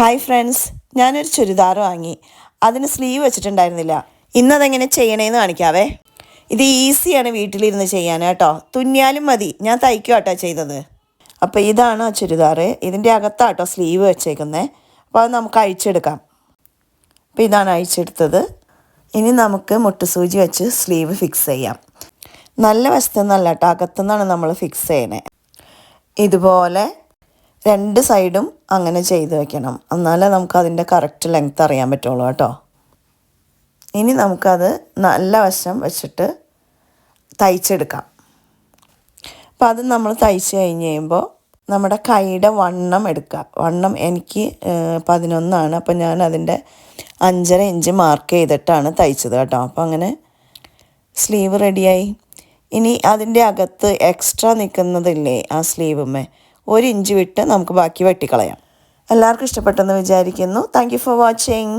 Hi friends, ഞാനൊരു ചുരിദാർ വാങ്ങി. അതിന് സ്ലീവ് വെച്ചിട്ടുണ്ടായിരുന്നില്ല. ഇന്നതെങ്ങനെ ചെയ്യണേന്ന് കാണിക്കാവേ. ഇത് ഈസിയാണ് വീട്ടിലിരുന്ന് ചെയ്യാൻ കേട്ടോ. തുന്നിയാലും മതി, ഞാൻ തയ്ക്കുക കേട്ടോ ചെയ്തത്. അപ്പോൾ ഇതാണ് ആ ചുരിദാർ. ഇതിൻ്റെ അകത്താട്ടോ സ്ലീവ് വെച്ചേക്കുന്നത്. അപ്പോൾ അത് നമുക്ക് അഴിച്ചെടുക്കാം. അപ്പോൾ ഇതാണ് അഴിച്ചെടുത്തത്. ഇനി നമുക്ക് മുട്ടുസൂചി വെച്ച് സ്ലീവ് ഫിക്സ് ചെയ്യാം. നല്ല വശത്തുനിന്നല്ല കേട്ടോ, അകത്തുനിന്നാണ് നമ്മൾ ഫിക്സ് ചെയ്യണേ. ഇതുപോലെ രണ്ട് സൈഡും അങ്ങനെ ചെയ്ത് വെക്കണം, എന്നാലേ നമുക്ക് അതിൻ്റെ കറക്റ്റ് ലെങ്ത്ത് അറിയാൻ പറ്റുള്ളൂ കേട്ടോ. ഇനി നമുക്കത് നല്ല വശം വെച്ചിട്ട് തയ്ച്ചെടുക്കാം. അപ്പോൾ അത് നമ്മൾ തയ്ച്ച് കഴിഞ്ഞ് കഴിയുമ്പോൾ നമ്മുടെ കൈയുടെ വണ്ണം എടുക്കുക. വണ്ണം എനിക്ക് 11 അപ്പോൾ ഞാൻ അതിൻ്റെ 5.5 ഇഞ്ച് മാർക്ക് ചെയ്തിട്ടാണ് തയ്ച്ചത് കേട്ടോ. അപ്പോൾ അങ്ങനെ സ്ലീവ് റെഡിയായി. ഇനി അതിൻ്റെ അകത്ത് എക്സ്ട്രാ നിൽക്കുന്നതില്ലേ ആ സ്ലീവുമേ, 1 ഇഞ്ച് വിട്ട് നമുക്ക് ബാക്കി വെട്ടിക്കളയാം. എല്ലാവർക്കും ഇഷ്ടപ്പെട്ടെന്ന് വിചാരിക്കുന്നു. Thank you for watching.